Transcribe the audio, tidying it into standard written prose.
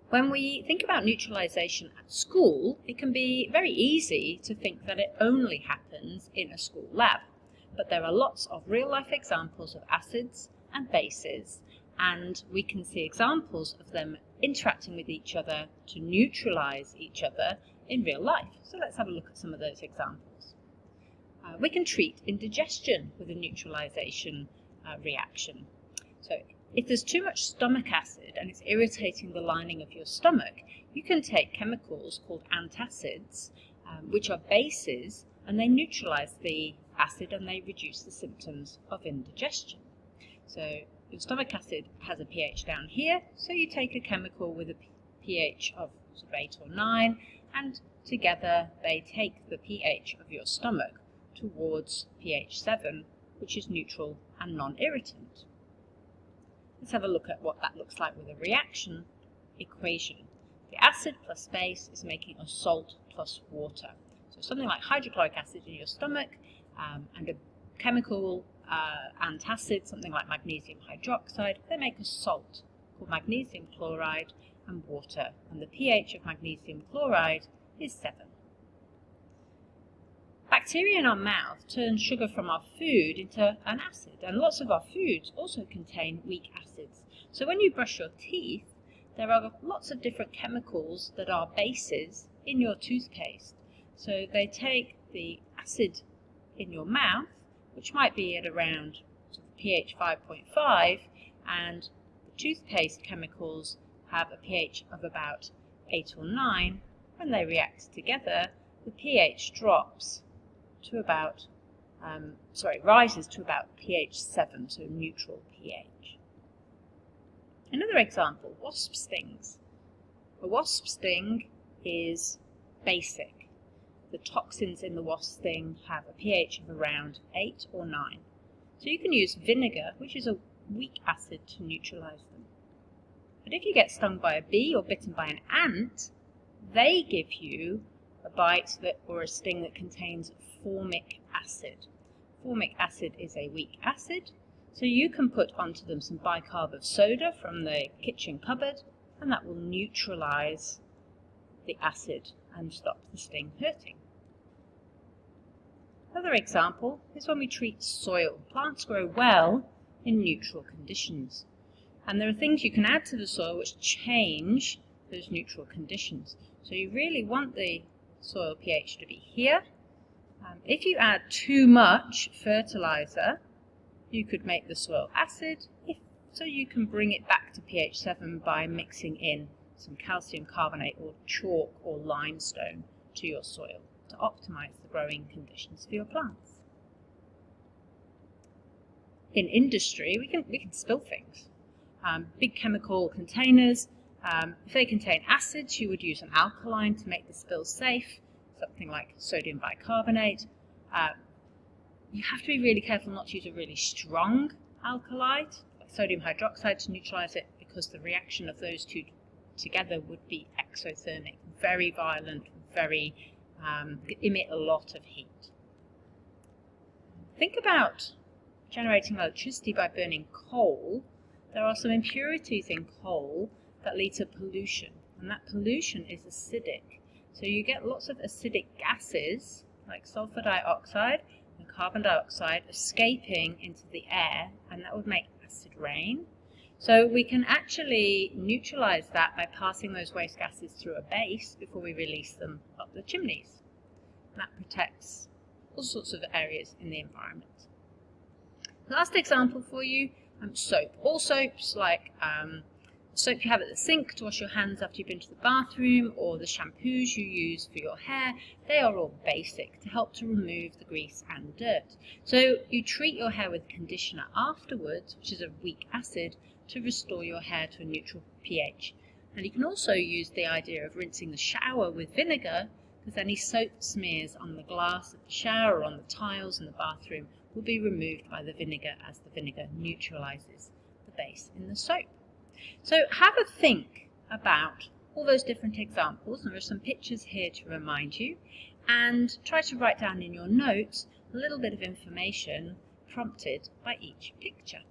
When we think about neutralisation at school, it can be very easy to think that it only happens in a school lab. But there are lots of real-life examples of acids and bases, and we can see examples of them interacting with each other to neutralise each other in real life. So let's have a look at some of those examples. We can treat indigestion with a neutralisation reaction. So if there's too much stomach acid and it's irritating the lining of your stomach, you can take chemicals called antacids, which are bases, and they neutralise the acid and they reduce the symptoms of indigestion. So your stomach acid has a pH down here, so you take a chemical with a pH of sort of 8 or 9, and together they take the pH of your stomach towards pH 7, which is neutral and non-irritant. Let's have a look at what that looks like with a reaction equation. The acid plus base is making a salt plus water. So something like hydrochloric acid in your stomach and a chemical antacid, something like magnesium hydroxide, they make a salt called magnesium chloride and water. And the pH of magnesium chloride is 7. Bacteria in our mouth turn sugar from our food into an acid, and lots of our foods also contain weak acids. So when you brush your teeth, there are lots of different chemicals that are bases in your toothpaste. So they take the acid in your mouth, which might be at around pH 5.5, and the toothpaste chemicals have a pH of about 8 or 9. When they react together, the pH drops to about, rises to about pH 7, so neutral pH. Another example, wasp stings. A wasp sting is basic. The toxins in the wasp sting have a pH of around 8 or 9. So you can use vinegar, which is a weak acid, to neutralise them. But if you get stung by a bee or bitten by an ant, they give you a bite or a sting that contains formic acid. Formic acid is a weak acid, so you can put onto them some bicarb of soda from the kitchen cupboard, and that will neutralise the acid and stop the sting hurting. Another example is when we treat soil. Plants grow well in neutral conditions, and there are things you can add to the soil which change those neutral conditions. So you really want the soil pH to be here. If you add too much fertilizer, you could make the soil acid, so you can bring it back to pH 7 by mixing in some calcium carbonate or chalk or limestone to your soil to optimize the growing conditions for your plants. In industry, we can spill things. Big chemical containers, if they contain acids, you would use an alkaline to make the spill safe, something like sodium bicarbonate. You have to be really careful not to use a really strong alkali, like sodium hydroxide, to neutralize it, because the reaction of those two together would be exothermic, very violent, emit a lot of heat. Think about generating electricity by burning coal. There are some impurities in coal that lead to pollution, and that pollution is acidic. So you get lots of acidic gases like sulfur dioxide and carbon dioxide escaping into the air, and that would make acid rain. So we can actually neutralize that by passing those waste gases through a base before we release them up the chimneys. And that protects all sorts of areas in the environment. Last example for you, soap. All soaps, like soap you have at the sink to wash your hands after you've been to the bathroom, or the shampoos you use for your hair, they are all basic to help to remove the grease and dirt. So you treat your hair with conditioner afterwards, which is a weak acid, to restore your hair to a neutral pH. And you can also use the idea of rinsing the shower with vinegar, because any soap smears on the glass of the shower or on the tiles in the bathroom will be removed by the vinegar, as the vinegar neutralizes the base in the soap. So have a think about all those different examples, and there are some pictures here to remind you, and try to write down in your notes a little bit of information prompted by each picture.